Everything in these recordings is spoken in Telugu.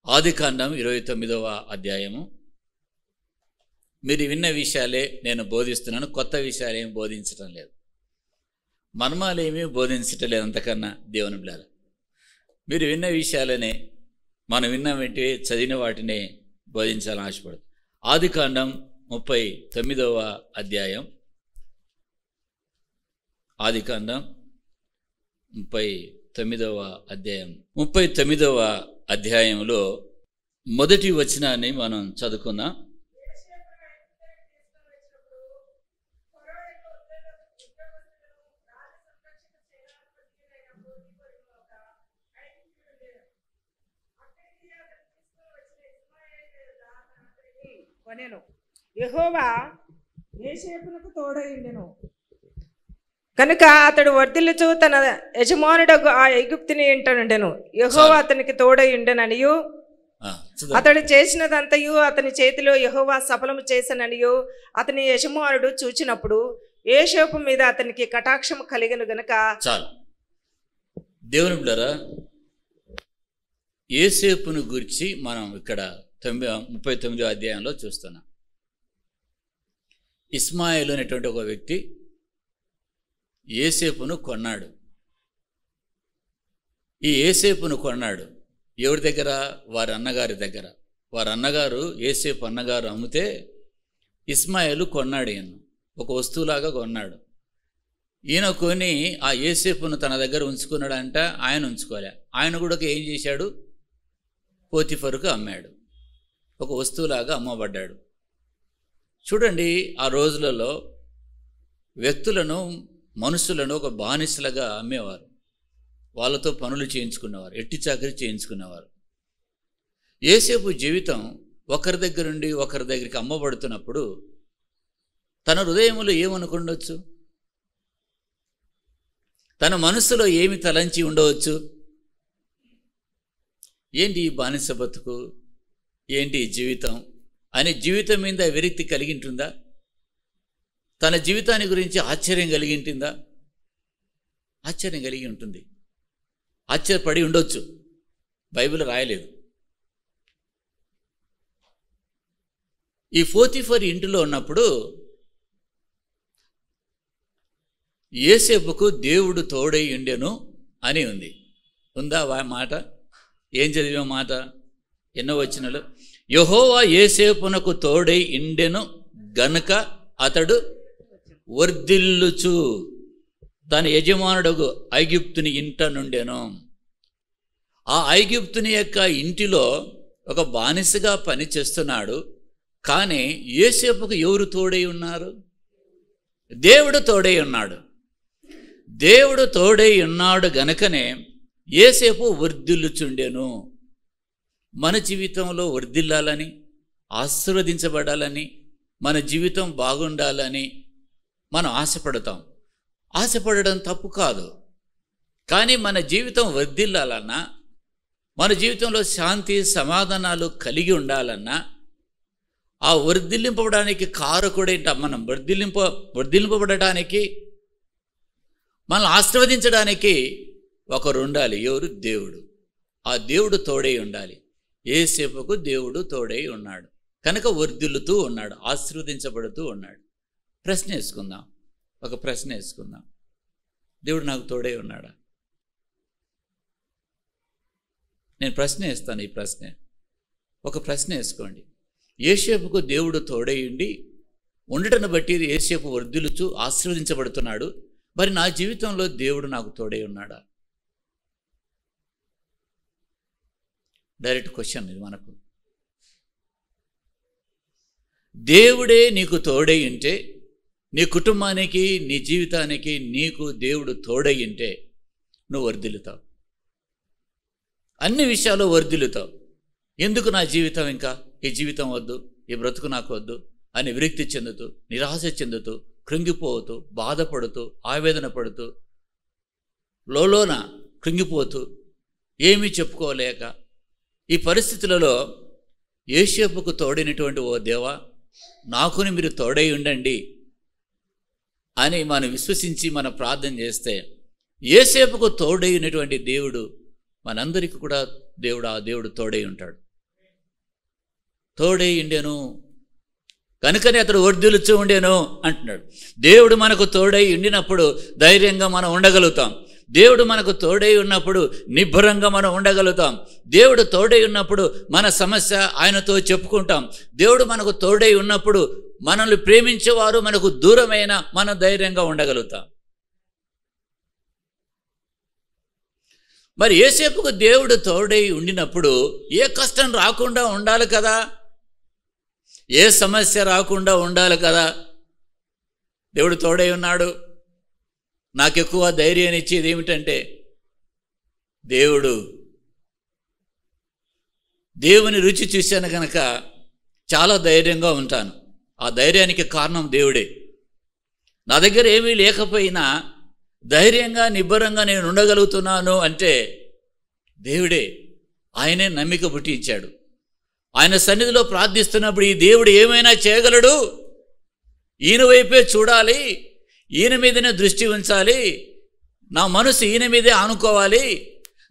ఆదికాండం 29వ అధ్యాయము. మీరు విన్న విషయాలే నేను బోధిస్తున్నాను, కొత్త విషయాలు ఏమి బోధించటం లేదు, మర్మాలేమీ బోధించటం లేదు. అంతకన్నా దేవుని బిడ్డలారా, మీరు విన్న విషయాలనే మనం విన్న వెంటనే చదివిన వాటినే బోధించాలని ఆశపడదు. ఆదికాండం 39వ అధ్యాయం. ఆదికాండం 39వ అధ్యాయం. 39వ అధ్యాయంలో మొదటి వచనాన్ని మనం చదువుకుందాం. యెహోవా యోసేపునకు తోడై ఉండెను కనుక అతడు వర్ధిల్లుచు తన యజమానుడగు ఆ ఐగుప్తుని ఇంట నుండెను. యెహోవా అతనికి తోడై ఉండెననియు అతడు చేసినదంతయు అతని చేతిలో యెహోవా సఫలము చేసననియు అతని యజమానుడు చూచినప్పుడు యోసేపు మీద అతనికి కటాక్షం కలిగెను గనుక. చాలు. దేవుని బిడ్డలారా, యోసేపును గురించి మనం ఇక్కడ 39వ అధ్యాయంలో చూస్తున్నాం. ఇస్మాయిల్ అనేటువంటి ఒక వ్యక్తి యోసేపును కొన్నాడు. ఈ యోసేపును కొన్నాడు ఎవరి దగ్గర? వారి అన్నగారి దగ్గర. వారి అన్నగారు, యోసేపు అన్నగారు అమ్మితే ఇస్మాయిల్ కొన్నాడు. ఈయన ఒక వస్తువులాగా కొన్నాడు. ఈయన కొని ఆ యోసేపును తన దగ్గర ఉంచుకున్నాడంట. ఆయన ఉంచుకోలే. ఆయన కూడా ఏం చేశాడు? పోతిఫరుకు అమ్మాడు. ఒక వస్తువులాగా అమ్మబడ్డాడు. చూడండి, ఆ రోజులలో వ్యక్తులను, మనుషులను ఒక బానిసలుగా అమ్మేవారు. వాళ్ళతో పనులు చేయించుకునేవారు, ఎట్టి చాకరీ చేయించుకునేవారు. యోసేపు జీవితం ఒకరి దగ్గర నుండి ఒకరి దగ్గరికి అమ్మబడుతున్నప్పుడు తన హృదయంలో ఏమనుకుండొచ్చు? తన మనసులో ఏమి తలంచి ఉండవచ్చు? ఏంటి ఈ బానిస బతుకు, ఏంటి ఈ జీవితం అనే జీవితం మీద విరక్తి కలిగింటుందా? తన జీవితాన్ని గురించి ఆశ్చర్యం కలిగింటుందా? ఆశ్చర్యం కలిగి ఉంటుంది. ఆశ్చర్యపడి ఉండొచ్చు. బైబిల్ రాయలేదు. ఈ పోతిఫర్ ఇంటిలో ఉన్నప్పుడు యోసేపుకు దేవుడు తోడై ఉండెను అని ఉంది. ఉందా మాట? ఏం చదివే మాట? ఎన్నో వచనాలు. యెహోవా యోసేపునకు తోడై ఉండెను గనుక అతడు వర్ధిల్లుచు తన యజమానుడగు ఐగుప్తుని ఇంట నుండెను. ఆ ఐగుప్తుని యొక్క ఇంటిలో ఒక బానిసగా పని చేస్తున్నాడు. కానీ యోసేపుకు ఎవరు తోడై ఉన్నారు? దేవుడు తోడై ఉన్నాడు. దేవుడు తోడై ఉన్నాడు గనుకనే యోసేపు వర్ధిల్లుచుండెను. మన జీవితంలో వర్ధిల్లాలని, ఆశీర్వదించబడాలని, మన జీవితం బాగుండాలని మనం ఆశపడతాం. ఆశపడడం తప్పు కాదు. కానీ మన జీవితం వర్ధిల్లాలన్నా, మన జీవితంలో శాంతి సమాధానాలు కలిగి ఉండాలన్నా, ఆ వర్ధిల్లింపబడడానికి కారకుడేంట? మనం వర్ధిల్లింపబడటానికి, మనల్ని ఆశీర్వదించడానికి ఒకరు ఉండాలి. ఎవరు? దేవుడు. ఆ దేవుడు తోడై ఉండాలి. యోసేపుకు దేవుడు తోడై ఉన్నాడు కనుక వర్ధిల్లుతూ ఉన్నాడు, ఆశీర్వదించబడుతూ ఉన్నాడు. ప్రశ్న వేసుకుందాం, ఒక ప్రశ్న వేసుకుందాం. దేవుడు నాకు తోడై ఉన్నాడా? నేను ప్రశ్న వేస్తాను. ఈ ప్రశ్న, ఒక ప్రశ్న వేసుకోండి. యోసేపుకు దేవుడు తోడై ఉండి ఉండటను బట్టి యోసేపు వర్ధిల్లుచు ఆశీర్వదించబడుతున్నాడు. మరి నా జీవితంలో దేవుడు నాకు తోడై ఉన్నాడా? డైరెక్ట్ క్వశ్చన్ ఇది మనకు. దేవుడే నీకు తోడై ఉంటే, నీ కుటుంబానికి, నీ జీవితానికి నీకు దేవుడు తోడై ఉంటే నువ్వు వర్ధిల్లుతావు. అన్ని విషయాల్లో వర్ధిల్లుతావు. ఎందుకు నా జీవితం, ఇంకా ఈ జీవితం వద్దు, ఈ బ్రతుకు నాకు వద్దు అని విరక్తి చెందుతూ, నిరాశ చెందుతూ, కృంగిపోతూ, బాధపడుతూ, ఆవేదన పడుతూ, లోలోన కృంగిపోతూ, ఏమీ చెప్పుకోలేక ఈ పరిస్థితులలో యోసేపుకు తోడైనటువంటి ఓ దేవా, నాకుని మీరు తోడై ఉండండి అని మనం విశ్వసించి మనం ప్రార్థన చేస్తే యోసేపుకు తోడైనటువంటి దేవుడు మనందరికీ కూడా ఆ దేవుడు తోడై ఉంటాడు. తోడై ఉండెను, కనుకనే అతడు వర్ధిల్లుచూ ఉండెను అంటున్నాడు. దేవుడు మనకు తోడై ఉండినప్పుడు ధైర్యంగా మనం ఉండగలుగుతాం. దేవుడు మనకు తోడై ఉన్నప్పుడు నిబ్బరంగా మనం ఉండగలుగుతాం. దేవుడు తోడై ఉన్నప్పుడు మన సమస్య ఆయనతో చెప్పుకుంటాం. దేవుడు మనకు తోడై ఉన్నప్పుడు మనల్ని ప్రేమించేవారు మనకు దూరమైన మనం ధైర్యంగా ఉండగలుగుతాం. మరి యోసేపుకు దేవుడు తోడై ఉండినప్పుడు ఏ కష్టం రాకుండా ఉండాలి కదా, ఏ సమస్య రాకుండా ఉండాలి కదా. దేవుడు తోడై ఉన్నాడు. నాకు ఎక్కువ ధైర్యాన్ని ఇచ్చేది ఏమిటంటే దేవుని రుచి చూశాను కనుక చాలా ధైర్యంగా ఉంటాను. ఆ ధైర్యానికి కారణం దేవుడే. నా దగ్గర ఏమీ లేకపోయినా ధైర్యంగా నిబ్బరంగా నేను ఉండగలుగుతున్నాను అంటే దేవుడే. ఆయనే నమ్మిక పుట్టించాడు. ఆయన సన్నిధిలో ప్రార్థిస్తున్నప్పుడు ఈ దేవుడు ఏమైనా చేయగలడు, ఈయన వైపే చూడాలి, ఈయన మీదనే దృష్టి ఉంచాలి, నా మనసు ఈయన మీదే ఆనుకోవాలి,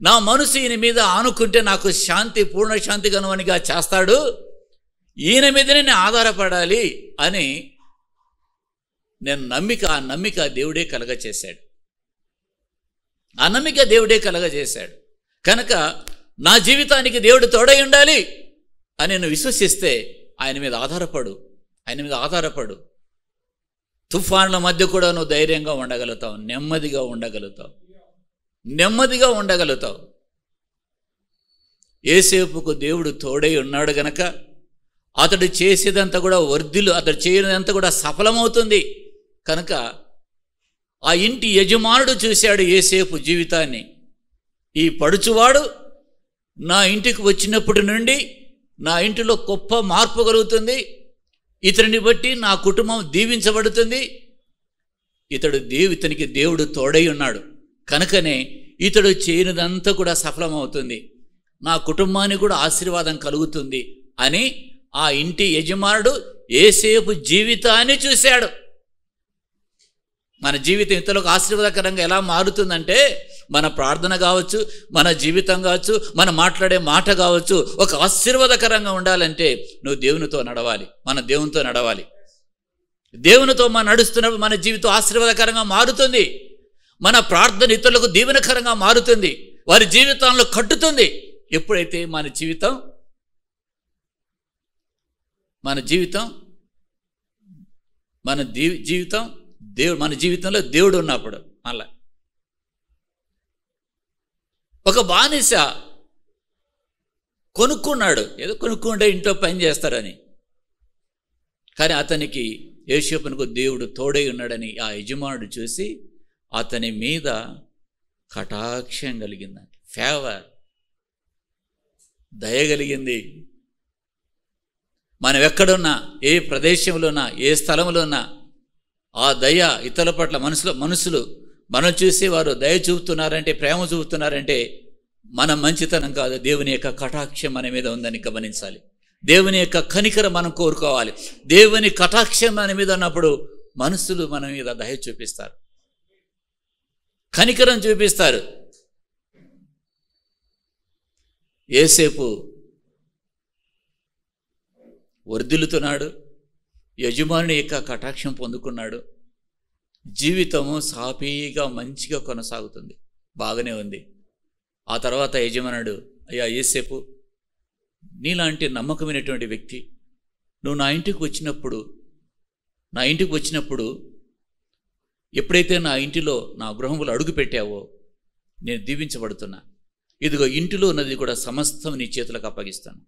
నా మనసు ఈయన మీద ఆనుకుంటే నాకు శాంతి, పూర్ణ శాంతి కనువనిగా చేస్తాడు, ఈయన మీదనే నేను ఆధారపడాలి అని నేను ఆ నమ్మిక దేవుడే కలగచేశాడు. ఆ నమ్మిక దేవుడే కలగజేశాడు. కనుక నా జీవితానికి దేవుడు తోడై ఉండాలి అని నేను విశ్వసిస్తే ఆయన మీద ఆధారపడు. తుఫాన్ల మధ్య కూడా నువ్వు ధైర్యంగా ఉండగలుగుతావు, నెమ్మదిగా ఉండగలుగుతావు. యోసేపుకు దేవుడు తోడై ఉన్నాడు గనక అతడు చేసేదంతా కూడా అతడు చేయడంతా కూడా సఫలమవుతుంది. కనుక ఆ ఇంటి యజమానుడు చూశాడు యోసేపు జీవితాన్ని. ఈ పడుచువాడు నా ఇంటికి వచ్చినప్పటి నుండి నా ఇంటిలో గొప్ప మార్పు కలుగుతుంది, ఇతడిని బట్టి నా కుటుంబం దీవించబడుతుంది, ఇతనికి దేవుడు తోడై ఉన్నాడు కనుకనే ఇతడు చేయనిదంతా కూడా సఫలమవుతుంది, నా కుటుంబానికి కూడా ఆశీర్వాదం కలుగుతుంది అని ఆ ఇంటి యజమానుడు యోసేపు జీవితాన్ని చూశాడు. మన జీవితం ఇతరులకు ఆశీర్వాదకరంగా ఎలా మారుతుందంటే మన ప్రార్థన కావచ్చు, మన జీవితం కావచ్చు, మనం మాట్లాడే మాట కావచ్చు, ఒక ఆశీర్వాదకరంగా ఉండాలంటే నువ్వు దేవునితో నడవాలి, మన దేవునితో నడవాలి. దేవునితో మనం నడుస్తున్నప్పుడు మన జీవితం ఆశీర్వాదకరంగా మారుతుంది. మన ప్రార్థన ఇతరులకు దీవెనకరంగా మారుతుంది, వారి జీవితంలో కట్టుతుంది. ఎప్పుడైతే మన జీవితంలో దేవుడు ఉన్నప్పుడు. అలా ఒక బానిస కొనుక్కున్నాడు, ఏదో కొనుక్కుంటే ఇంట్లో పని చేస్తారని, కానీ అతనికి యోసేపునకు దేవుడు తోడై ఉన్నాడని ఆ యజమానుడు చూసి అతని మీద కటాక్షం కలిగిందని, ఫేవర్, దయ కలిగింది. మనం ఎక్కడున్నా, ఏ ప్రదేశంలో ఉన్నా, ఏ స్థలంలో ఉన్నా ఆ దయ ఇతరుల పట్ల మనుషులు మనం చూసి వారు దయ చూపుతున్నారంటే, ప్రేమ చూపుతున్నారంటే మన మంచితనం కాదు, దేవుని యొక్క కటాక్షం మన మీద ఉందని గమనించాలి. దేవుని యొక్క కనికరం మనం కోరుకోవాలి. దేవుని కటాక్షం మన మీద ఉన్నప్పుడు మనుషులు మన మీద దయ చూపిస్తారు, కనికరం చూపిస్తారు. యోసేపు వర్ధిల్లుతున్నాడు, యజమానుని యొక్క కటాక్షం పొందుకున్నాడు, జీవితము సాఫీగా మంచిగా కొనసాగుతుంది, బాగానే ఉంది. ఆ తర్వాత యజమానుడు, అయ్యా యోసేపు, నీలాంటి నమ్మకమైనటువంటి వ్యక్తి, నువ్వు నా ఇంటికి వచ్చినప్పుడు ఎప్పుడైతే నా ఇంటిలో నా గృహంలో అడుగు పెట్టావో నేను దీవించబడుతున్నా. ఇదిగో ఇంటిలో ఉన్నది కూడా సమస్తం నీ చేతులకు అప్పగిస్తాను.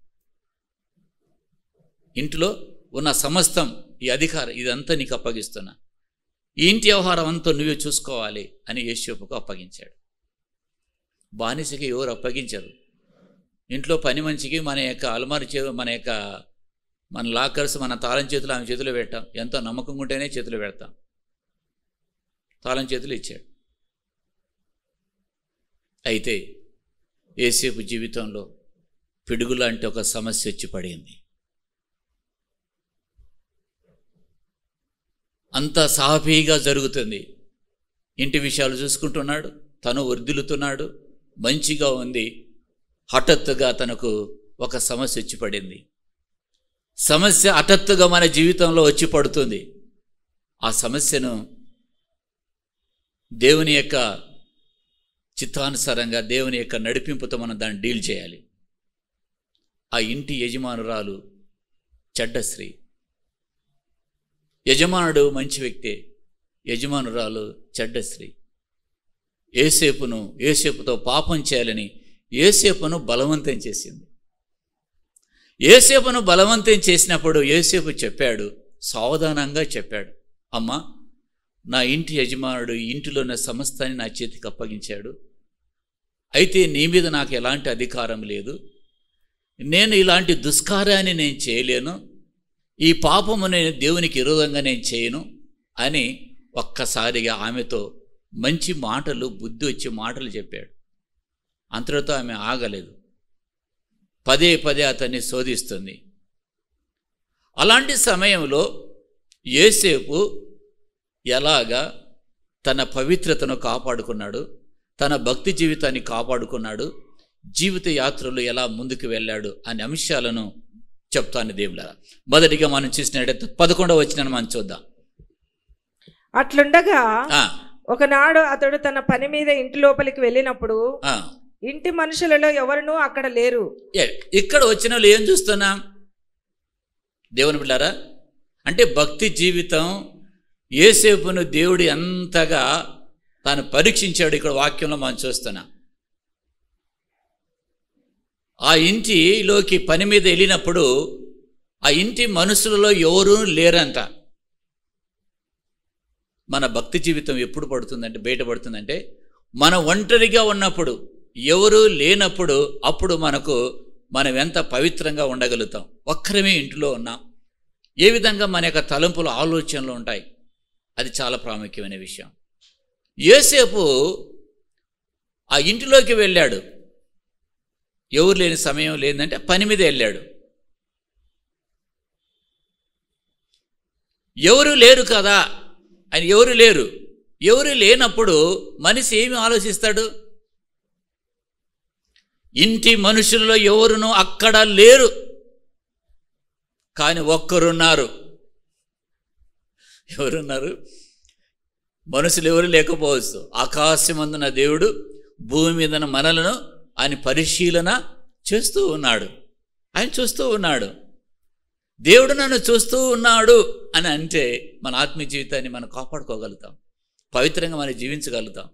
ఇంటిలో ఉన్న సమస్తం, ఈ అధికారం ఇదంతా నీకు అప్పగిస్తున్నా. ఈ ఇంటి వ్యవహారం అంతా నువ్వే చూసుకోవాలి అని యోసేపుకు అప్పగించాడు. బానిసకి ఎవరు అప్పగించరు. ఇంట్లో పని మనిషికి మన యొక్క అల్మారి మన లాకర్స్, మన తాళం చేతులు ఆమె చేతిలో పెట్టాం. ఎంతో నమ్మకం ఉంటేనే చేతిలో పెడతాం. తాళం చేతులు ఇచ్చాడు. అయితే యోసేపు జీవితంలో పిడుగులాంటి ఒక సమస్య వచ్చి పడింది. అంతా సాఫీగా జరుగుతుంది, ఇంటి విషయాలు చూసుకుంటున్నాడు, తను వర్ధిల్లుతున్నాడు, మంచిగా ఉంది. హఠాత్తుగా తనకు ఒక సమస్య వచ్చి పడింది. సమస్య హఠాత్తుగా మన జీవితంలో వచ్చి పడుతుంది. ఆ సమస్యను దేవుని యొక్క చిత్తానుసారంగా, దేవుని యొక్క నడిపింపుతో మనం దాన్ని డీల్ చేయాలి. ఆ ఇంటి యజమానురాలు చెడ్డ స్త్రీ. యజమానుడు మంచి వ్యక్తే, యజమానురాలు చెడ్డ స్త్రీ. యోసేపుతో పాపం చేయాలని యోసేపును బలవంతం చేసింది. యోసేపును బలవంతం చేసినప్పుడు యోసేపు చెప్పాడు, సావధానంగా చెప్పాడు, అమ్మా, నా ఇంటి యజమానుడు ఇంటిలో ఉన్న సమస్తాన్ని నా చేతికి అప్పగించాడు. అయితే నీ మీద నాకు ఎలాంటి అధికారం లేదు. నేను ఇలాంటి దుష్కార్యాన్ని నేను చేయలేను. ఈ పాపము నేను దేవునికి విరోధంగా నేను చేయను అని ఒక్కసారిగా ఆమెతో మంచి మాటలు, బుద్ధి వచ్చే మాటలు చెప్పాడు. అంతటితో ఆమె ఆగలేదు. పదే పదే అతన్ని శోధిస్తుంది. అలాంటి సమయంలో యోసేపు ఎలాగా తన పవిత్రతను కాపాడుకున్నాడు, తన భక్తి జీవితాన్ని కాపాడుకున్నాడు, జీవిత యాత్రలో ఎలా ముందుకు వెళ్ళాడు అనే అంశాలను చెప్తాను దేవులారా. మొదటిగా మనం చూసినట్టయితే 11వ వచనాన్ని మనం చూద్దాం. అట్లుండగా ఒకనాడు అతడు తన పని మీద ఇంటి లోపలికి వెళ్ళినప్పుడు ఇంటి మనుషులలో ఎవరునూ అక్కడ లేరు. ఇక్కడ వచ్చిన వాళ్ళు ఏం చూస్తున్నాం దేవుని బిడ్డారా? అంటే భక్తి జీవితం యోసేపును దేవుడు ఎంతగా తాను పరీక్షించాడు ఇక్కడ వాక్యంలో మనం చూస్తున్నాం. ఆ ఇంటిలోకి పని మీద వెళ్ళినప్పుడు ఆ ఇంటి మనుషులలో ఎవరూ లేరంట. మన భక్తి జీవితం ఎప్పుడు పడుతుందంటే, బయటపడుతుందంటే మనం ఒంటరిగా ఉన్నప్పుడు, ఎవరూ లేనప్పుడు. అప్పుడు మనం ఎంత పవిత్రంగా ఉండగలుగుతాం. ఒక్కరమే ఇంటిలో ఉన్నాం. ఏ విధంగా మన యొక్క తలంపులు, ఆలోచనలు ఉంటాయి, అది చాలా ప్రాముఖ్యమైన విషయం. యోసేపు ఆ ఇంటిలోకి వెళ్ళాడు. ఎవరు లేని సమయం లేదంటే పని మీద వెళ్ళాడు. ఎవరు లేరు కదా అని, ఎవరు లేనప్పుడు మనిషి ఏమి ఆలోచిస్తాడు? ఇంటి మనుషులలో ఎవరునూ అక్కడ లేరు, కానీ ఒక్కరున్నారు. ఎవరున్నారు? మనుషులు ఎవరు లేకపోవచ్చు. ఆకాశమందున దేవుడు భూమి మీద మనలను ఆయన పరిశీలన చేస్తూ ఉన్నాడు. ఆయన చూస్తూ ఉన్నాడు. దేవుడు నన్ను చూస్తూ ఉన్నాడు అని అంటే మన ఆత్మీయ జీవితాన్ని మనం కాపాడుకోగలుగుతాం, పవిత్రంగా మనం జీవించగలుగుతాం,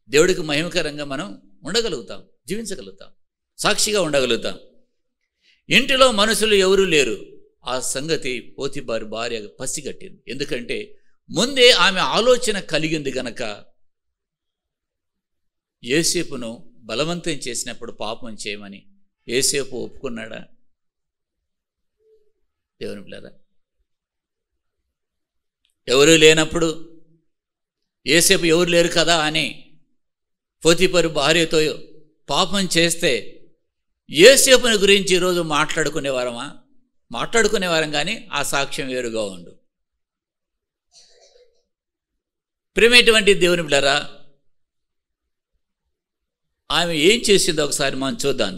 దేవుడికి మహిమకరంగా మనం ఉండగలుగుతాం, జీవించగలుగుతాం, సాక్షిగా ఉండగలుగుతాం. ఇంటిలో మనుషులు ఎవరూ లేరు. ఆ సంగతి పోతీఫరు భార్య పసిగట్టింది. ఎందుకంటే ముందే ఆమె ఆలోచన కలిగింది గనక. యోసేపును బలవంతం చేసినప్పుడు పాపం చేయమని యోసేపు ఒప్పుకున్నాడా? దేవుని పిల్లరా, ఎవరూ లేనప్పుడు యోసేపు ఎవరు లేరు కదా అని పోతీఫరు భార్యతో పాపం చేస్తే యోసేపుని గురించి ఈరోజు మాట్లాడుకునేవారం కానీ ఆ సాక్ష్యం వేరుగా ఉండు. ప్రేమేటువంటి దేవుని బిడ్డలారా, ఆమె ఏం చేసిందో ఒకసారి మనం చూద్దాం.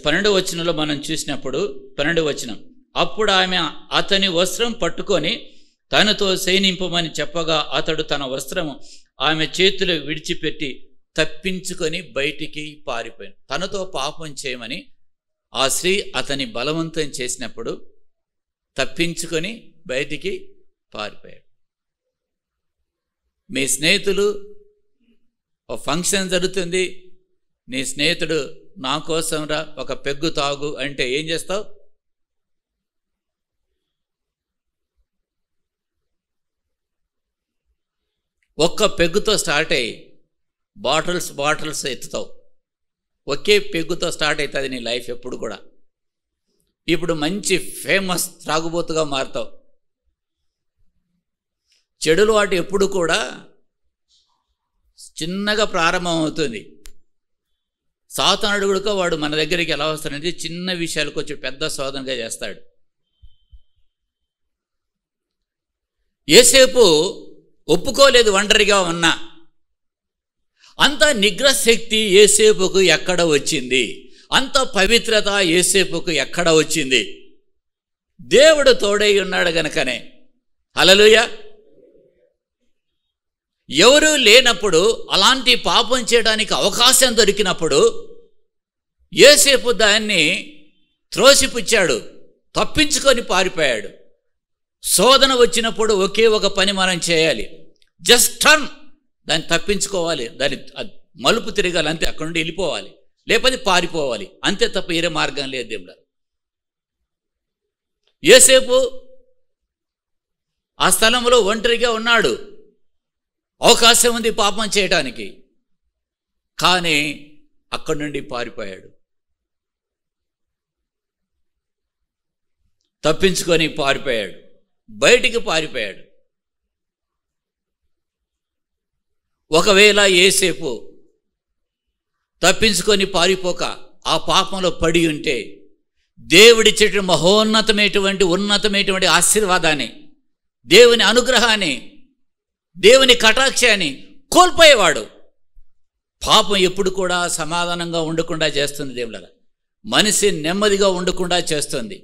12వ వచనంలో మనం చూసినప్పుడు 12వ వచనం, అప్పుడు ఆమె అతని వస్త్రం పట్టుకొని తనతో శయనింపమని చెప్పగా అతడు తన వస్త్రము ఆమె చేతిలో విడిచిపెట్టి తప్పించుకొని బయటికి పారిపోయాడు. తనతో పాపం చేయమని ఆ స్త్రీ అతని బలవంతం చేసినప్పుడు తప్పించుకొని బయటికి పారిపోయాడు. మీ స్నేహితులు ఒక ఫంక్షన్ జరుగుతుంది, నీ స్నేహితుడు నా కోసం రా ఒక పెగ్గు తాగు అంటే ఏం చేస్తావు? ఒక్క పెగ్గుతో స్టార్ట్ అయ్యి బాటిల్స్ ఎత్తుతావు. ఒకే పెగ్గుతో స్టార్ట్ అవుతుంది నీ లైఫ్ ఎప్పుడు కూడా. ఇప్పుడు మంచి ఫేమస్ త్రాగుబోతుగా మారుతావు. చెడులు వాటి ఎప్పుడు కూడా చిన్నగా ప్రారంభం అవుతుంది. సాతానుడు కూడా వాడు మన దగ్గరికి ఎలా వస్తాడంటే చిన్న విషయాలకు వచ్చి పెద్ద శోధనగా చేస్తాడు. యోసేపు ఒప్పుకోలేదు ఒంటరిగా ఉన్నా. అంత నిగ్రహశక్తి యోసేపుకు ఎక్కడ వచ్చింది? అంత పవిత్రత యోసేపుకు ఎక్కడ వచ్చింది? దేవుడు తోడై ఉన్నాడు గనుకనే. హల్లెలూయా. ఎవరూ లేనప్పుడు, అలాంటి పాపం చేయడానికి అవకాశం దొరికినప్పుడు యోసేపు దాన్ని త్రోసిపుచ్చాడు, తప్పించుకొని పారిపోయాడు. శోధన వచ్చినప్పుడు ఒకే ఒక పని మనం చేయాలి, జస్ట్ టర్న్. దాన్ని తప్పించుకోవాలి, దాన్ని మలుపు తిరగాలి, అంతే. అక్కడ నుండి వెళ్ళిపోవాలి, లేకపోతే పారిపోవాలి, అంతే తప్ప వేరే మార్గం లేదు. దేవుడు యోసేపు ఆ స్థలంలో ఒంటరిగా ఉన్నాడు, అవకాశం ఉంది పాపం చేయడానికి, కానీ అక్కడి నుండి పారిపోయాడు, తప్పించుకొని పారిపోయాడు, బయటికి పారిపోయాడు. ఒకవేళ యోసేపు తప్పించుకొని పారిపోక ఆ పాపంలో పడి ఉంటే దేవుడిచ్చేట ఉన్నతమైనటువంటి ఆశీర్వాదాన్ని, దేవుని అనుగ్రహాన్ని, దేవుని కటాక్షాన్ని కోల్పోయేవాడు. పాపం ఎప్పుడు కూడా సమాధానంగా ఉండకుండా చేస్తుంది. దేవుళ్ళ మనిషి నెమ్మదిగా ఉండకుండా చేస్తుంది.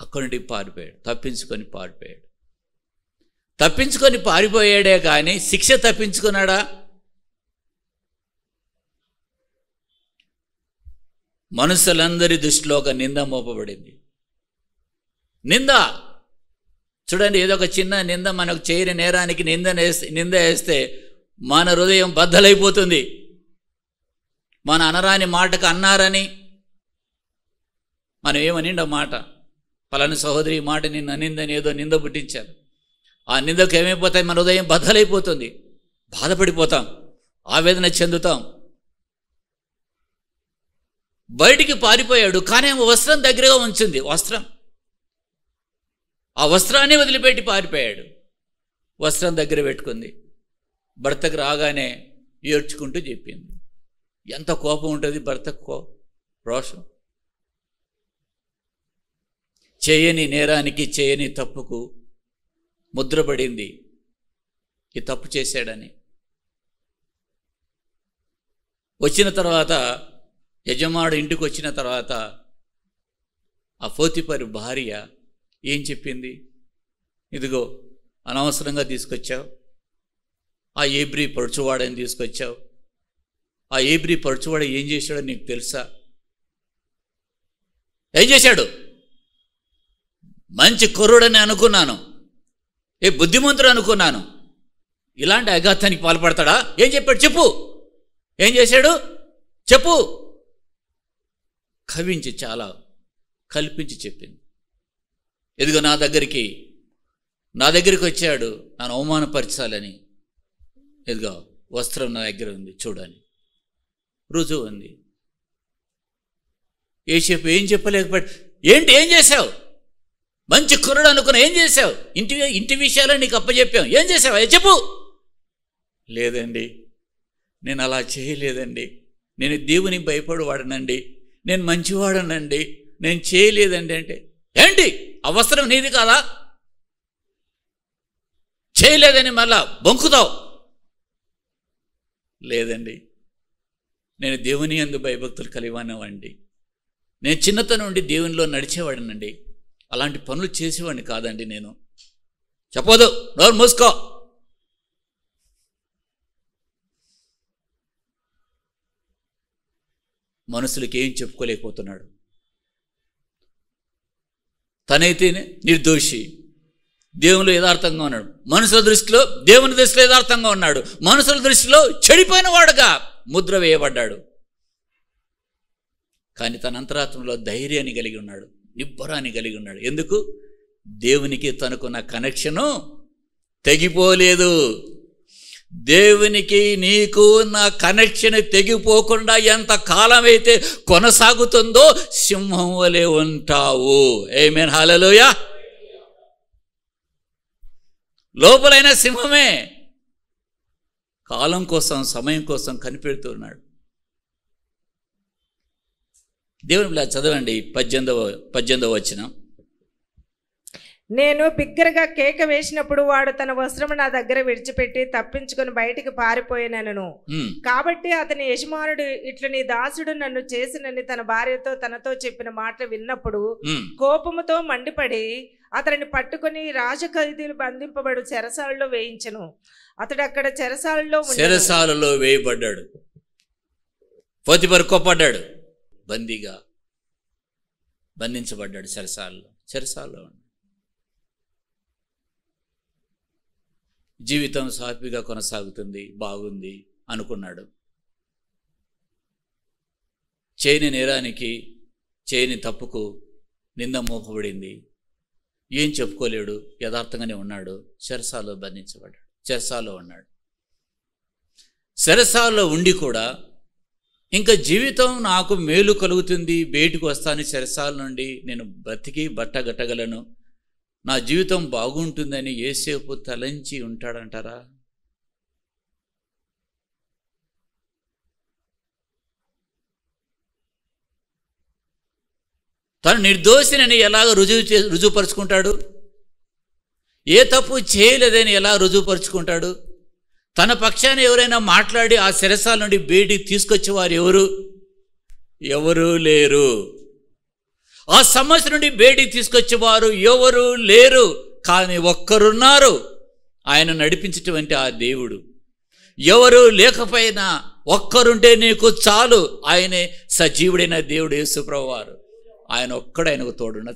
అక్కడి నుండి పారిపోయాడు, తప్పించుకొని పారిపోయాడే కానీ శిక్ష తప్పించుకున్నాడా? మనుషులందరి దృష్టిలో ఒక నింద మోపబడింది. నింద చూడండి, ఏదో ఒక చిన్న నింద, మనకు చేయని నేరానికి నింద వేస్తే మన హృదయం బద్దలైపోతుంది. మన అనరాని మాటకు అన్నారని మనం ఏమనిండో మాట, పలాని సహోదరి ఈ మాట నిన్ను అనిందని ఏదో నింద పుట్టించారు. ఆ నిందకు ఏమైపోతాయి, మన హృదయం బద్దలైపోతుంది, బాధపడిపోతాం, ఆవేదన చెందుతాం. బయటికి పారిపోయాడు, కానీ వస్త్రం దగ్గరగా ఉంచింది. ఆ వస్త్రాన్ని వదిలిపెట్టి పారిపోయాడు. వస్త్రం దగ్గర పెట్టుకుంది. భర్తకు రాగానే ఏడ్చుకుంటూ చెప్పింది. ఎంత కోపం ఉంటుంది భర్తకు, రోషం. చేయని నేరానికి, చేయని తప్పుకు ముద్రపడింది, ఈ తప్పు చేశాడని. వచ్చిన తర్వాత, యజమానుడు ఇంటికి వచ్చిన తర్వాత ఆ పోతిఫరు భార్య ఏం చెప్పింది? ఇదిగో అనవసరంగా తీసుకొచ్చావు, ఆ ఏబ్రీ పడుచువాడని తీసుకొచ్చావు. ఆ ఏబ్రీ పడుచువాడు ఏం చేశాడో నీకు తెలుసా? ఏం చేశాడు? మంచి కుర్రుడని అనుకున్నాను, బుద్ధిమంతుడు అనుకున్నాను. ఇలాంటి అఘాతానికి పాల్పడతాడా? ఏం చెప్పాడు చెప్పు, ఏం చేశాడు చెప్పు. కవించి చాలా కల్పించి చెప్పింది. ఎదుగో నా దగ్గరికి వచ్చాడు నన్ను అవమానపరచాలని. ఎదుగో వస్త్రం నా దగ్గర ఉంది చూడని రుజువు ఉంది. ఏం చెప్పలేకపోయాడు. ఏం చేశావు? మంచి కుర్రుడు అనుకున్నా, ఏం చేశావు? ఇంటి విషయాలు నీకు అప్పచెప్పాం, ఏం చేసావు చెప్పు. లేదండి, నేను అలా చేయలేదండి, నేను దేవుని భయపడవాడనండి, నేను మంచివాడనండి, నేను చేయలేదండి. అంటే ఏంటి, అవసరం నీది కాదా? చేయలేదని మళ్ళా బొంకుతావు. లేదండి, నేను దేవుని యందు భయభక్తులు కలిగినవాడిని, నేను చిన్నతనం నుండి దేవునిలో నడిచేవాడినండి, అలాంటి పనులు చేసేవాడిని కాదండి నేను. చెప్పదు, నోరు మూసుకో. మనుషులకి ఏం చెప్పుకోలేకపోతున్నాడు. తనైతే నిర్దోషి, దేవునిలో యథార్థంగా ఉన్నాడు. మనుషుల దృష్టిలో, దేవుని దృష్టిలో యథార్థంగా ఉన్నాడు. మనుషుల దృష్టిలో చెడిపోయిన వాడుగా ముద్ర వేయబడ్డాడు. కానీ తన అంతరాత్మలో ధైర్యాన్ని కలిగి ఉన్నాడు, నిబ్బరాన్ని కలిగి ఉన్నాడు. ఎందుకు? దేవునికి తనకున్న కనెక్షను తెగిపోలేదు. దేవునికి నీకు నా కనెక్షన్ తెగిపోకుండా ఎంత కాలమైతే కొనసాగుతుందో సింహం వలె ఉంటావు. ఆమేన్, హల్లెలూయా. లోపలైన సింహమే కాలం కోసం, సమయం కోసం కనిపెడుతున్నాడు. దేవుని బిడ్డ చదవండి 18వ వచనం. నేను బిగ్గరగా కేక వేసినప్పుడు వాడు తన వస్త్రము నా దగ్గర విడిచిపెట్టి తప్పించుకొని బయటికి పారిపోయినను. కాబట్టి అతని యజమానుడు, ఇట్లు నీ దాసుడు నన్ను చేసినని తన భార్యతో తనతో చెప్పిన మాటలు విన్నప్పుడు కోపముతో మండిపడి అతనిని పట్టుకొని రాజఖైదీలు బంధింపబడు చెరసాలలో వేయించెను. అతడు అక్కడ చెరసాలలో వేయబడ్డాడు. పోతిఫరు కోపడ్డాడు, బందీగా బంధించబడ్డాడు. చెరసాలలో జీవితం సాఫీగా కొనసాగుతుంది, బాగుంది అనుకున్నాడు. చేయని నేరానికి, చేయని తప్పుకు నింద మోపబడింది. ఏం చెప్పుకోలేడు, యథార్థంగానే ఉన్నాడు. చెరసాలలో బంధించబడ్డాడు, చెరసాలలో ఉన్నాడు. చెరసాలలో ఉండి కూడా ఇంకా జీవితం నాకు మేలు కలుగుతుంది, బయటకు వస్తాను, చెరసాల నుండి నేను బ్రతికి బట్టగట్టగలను, నా జీవితం బాగుంటుందని యోసేపు తలంచి ఉంటాడంటారా? తను నిర్దోషినని ఎలాగ రుజువుపరుచుకుంటాడు? ఏ తప్పు చేయలేదని ఎలా రుజువుపరుచుకుంటాడు? తన పక్షాన ఎవరైనా మాట్లాడి ఆ చెరసాల నుండి బయటికి తీసుకొచ్చేవారు ఎవరు లేరు. ఆ సమస్య నుండి బయటికి తీసుకొచ్చేవారు ఎవరు లేరు. కానీ ఒక్కరున్నారు, ఆయన నడిపించేటువంటి ఆ దేవుడు. ఎవరు లేకపోయినా ఒక్కరుంటే నీకు చాలు. ఆయనే సజీవుడైన దేవుడు యేసుప్రభువారు. ఆయన ఒక్కడు ఆయనకు తోడున్న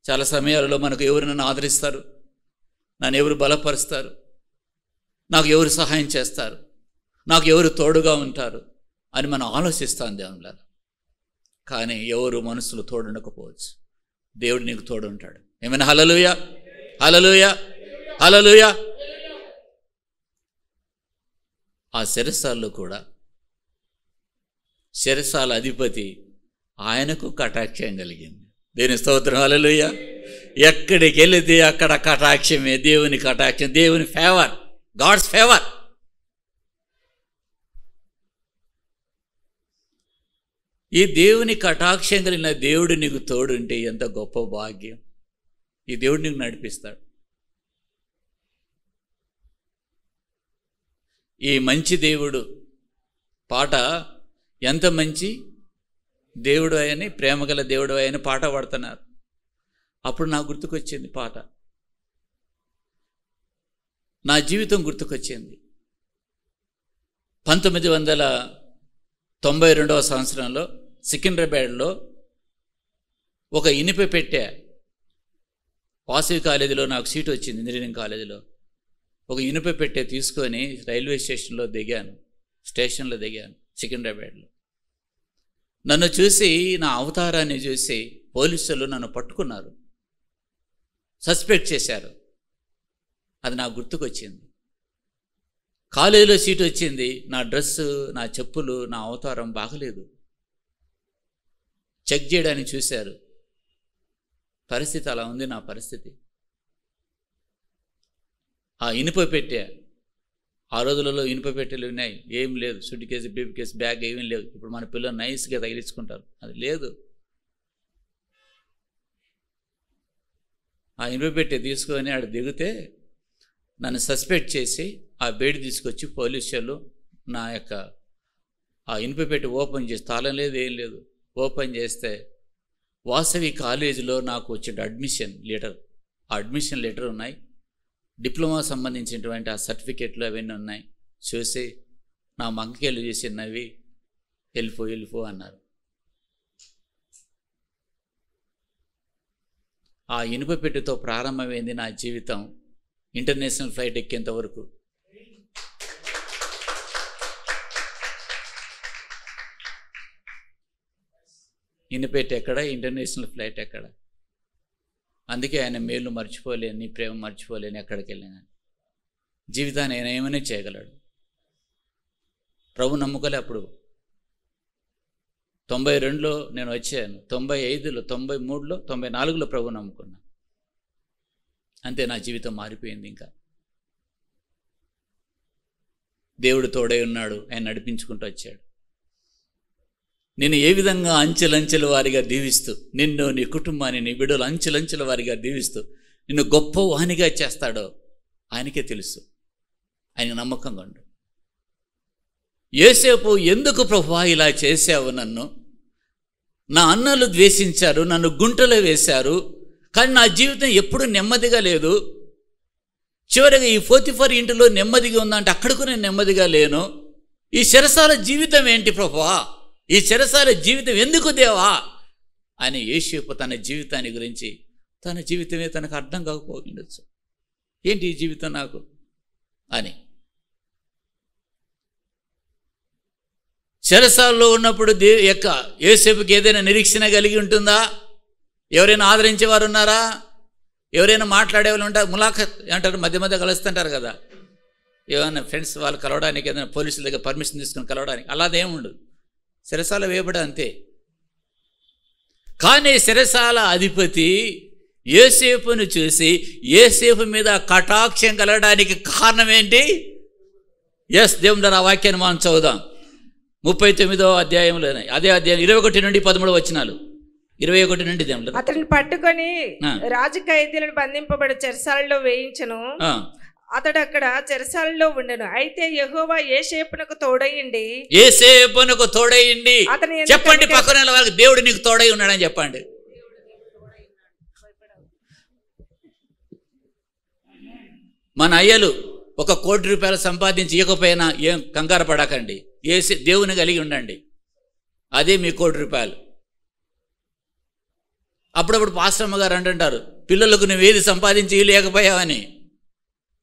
చాలా సమయాలలో మనకు ఎవరు నన్ను ఆదరిస్తారు, నన్ను ఎవరు బలపరుస్తారు, నాకు ఎవరు సహాయం చేస్తారు, నాకు ఎవరు తోడుగా ఉంటారు అని మనం ఆలోచిస్తాం దేవునిలాగా. కానీ ఎవరు మనసులు తోడుండకపోవచ్చు. దేవుడు నీకు తోడు ఉంటాడు. ఏమైనా హల్లెలూయా, హల్లెలూయా, హల్లెలూయా. ఆ చెరసాల్లో కూడా చెరసాల అధిపతి ఆయనకు కటాక్షం కలిగింది. దేవుని స్తోత్రం, హల్లెలూయా. ఎక్కడికి వెళితే అక్కడ కటాక్షమే, దేవుని కటాక్షం, దేవుని ఫేవర్, గాడ్స్ ఫేవర్. ఈ దేవుని కటాక్షం కలిగిన దేవుడు నీకు తోడుంటే ఎంత గొప్ప భాగ్యం. ఈ దేవుడు నీకు నడిపిస్తాడు. ఈ మంచి దేవుడు పాట, ఎంత మంచి దేవుడు అని, ప్రేమగల దేవుడు అని పాట పాడుతున్నారు. అప్పుడు నాకు గుర్తుకొచ్చింది పాట, నా జీవితం గుర్తుకొచ్చింది. 1992వ సంవత్సరంలో సికింద్రాబాద్లో ఒక ఇనుప పెట్టె, వాసవి కాలేజీలో నాకు సీట్ వచ్చింది, ఇంజనీరింగ్ కాలేజీలో. ఒక ఇనుప పెట్టె తీసుకొని రైల్వే స్టేషన్లో దిగాను సికింద్రాబాద్లో. నన్ను చూసి, నా అవతారాన్ని చూసి పోలీసులు నన్ను పట్టుకున్నారు, సస్పెక్ట్ చేశారు. అది నాకు గుర్తుకొచ్చింది. కాలేజీలో సీట్ వచ్చింది, నా డ్రెస్సు, నా చెప్పులు, నా అవతారం బాగలేదు. చెక్ చేయడానికి చూశారు. పరిస్థితి అలా ఉంది నా పరిస్థితి. ఆ ఇనుప పెట్టె, ఆ రోజులలో ఇనుప పెట్టెలు ఉన్నాయి, ఏం లేదు. Suit case, brief case, bag ఏమీ లేవు. ఇప్పుడు మన పిల్లలు నైస్గా తగిలించుకుంటారు, అది లేదు. ఆ ఇనుప పెట్టె తీసుకొని ఆడ దిగితే నన్ను సస్పెక్ట్ చేసి ఆ బెడ్ తీసుకొచ్చి పోలీసులు నా యొక్క ఆ ఇనుప పెట్టి ఓపెన్ చేసి, తాళం లేదు, ఏం లేదు, ఓపెన్ చేస్తే వాసవి కాలేజీలో నాకు వచ్చిన అడ్మిషన్ లెటర్ ఉన్నాయి, డిప్లొమా సంబంధించినటువంటి ఆ సర్టిఫికెట్లు అవన్నీ ఉన్నాయి. చూసి నా మంకెళ్ళు చేసి నవ్వి వెళ్ళిపో అన్నారు. ఆ ఇనుప పెట్టెతో ప్రారంభమైంది నా జీవితం. ఇంటర్నేషనల్ ఫ్లైట్ ఎక్కేంత వరకు. ఇనుపెట్టి ఎక్కడ, ఇంటర్నేషనల్ ఫ్లైట్ ఎక్కడ. అందుకే ఆయన మేలు మర్చిపోలేను, నీ ప్రేమ మర్చిపోలేను. ఎక్కడికి వెళ్ళినా జీవితాన్ని ఆయన ఏమైనా చేయగలడు. ప్రభు నమ్ముకోలే. అప్పుడు 92లో నేను వచ్చాను, 95లో, 93లో, 94లో ప్రభు నమ్ముకున్నా. అంతే, నా జీవితం మారిపోయింది. ఇంకా దేవుడు తోడై ఉన్నాడు, ఆయన నడిపించుకుంటూ వచ్చాడు. నేను ఏ విధంగా అంచెలంచెల వారిగా దీవిస్తూ, నిన్ను, నీ కుటుంబాన్ని, నీ బిడ్డలు అంచెలంచెల వారిగా దీవిస్తూ నిన్ను గొప్ప వానిగా చేస్తాడో ఆయనకే తెలుసు. ఆయన నమ్మకంగా ఉండు. యోసేపు, ఎందుకు ప్రభువా ఇలా చేశావు నన్ను? నా అన్నలు ద్వేషించారు, నన్ను గుంటలో వేశారు, కానీ నా జీవితం ఎప్పుడూ నెమ్మదిగా లేదు. చివరిగా ఈ పోతిఫర్ ఇంటిలో నెమ్మదిగా ఉందంటే అక్కడకు నేను నెమ్మదిగా లేను. ఈ చెరసాల జీవితం ఏంటి ప్రభువా? ఈ చెరసాల జీవితం ఎందుకు దేవా అని యోసేపు తన జీవితాన్ని గురించి, తన జీవితమే తనకు అర్థం కాకపోయిండొచ్చు. ఏంటి ఈ జీవితం నాకు అని. చెరసాల్లో ఉన్నప్పుడు యోసేపుకి ఏదైనా నిరీక్షణ కలిగి ఉంటుందా? ఎవరైనా ఆదరించేవారు ఉన్నారా? ఎవరైనా మాట్లాడేవాళ్ళు ఉంటారు? ములాఖత్ అంటారు, మధ్య మధ్య కలుస్తుంటారు కదా, ఏమైనా ఫ్రెండ్స్ వాళ్ళు కలవడానికి, ఏదైనా పోలీసుల దగ్గర పర్మిషన్ తీసుకుని కలవడానికి, అలాదేముండదు. చెరసాల వేయబడ అంతే. కానీ చెరసాల అధిపతి యోసేపును చూసి యోసేపు మీద కటాక్షం కలగడానికి కారణం ఏంటి? దేవుడు ఆ వాక్యాన్ని మనం చదువుదాం. 39వ అధ్యాయంలోనే, అదే అధ్యాయం 21 నుండి 13 వచనాలు. 21 నుండి దేవుడు అతన్ని పట్టుకొని రాజు ఖైదీలను బంధింపబడి చెరసాలలో వేయించను. అతడు అక్కడ చెరసాలలో ఉండెను. అయితే యెహోవా యోసేపునకు తోడైండి. చెప్పండి పక్కన వాళ్ళకి, దేవుడు నీకు తోడై ఉన్నాడని చెప్పండి. మన అయ్యలు 1 కోటి రూపాయలు సంపాదించి ఇవ్వకపోయినా ఏం కంగారు పడకండి. దేవుని కలిగి ఉండండి, అదే మీ 1 కోటి రూపాయలు. అప్పుడప్పుడు పాస్టమ్మ గారు అంటుంటారు, పిల్లలకు నువ్వేది సంపాదించి లేకపోయావని.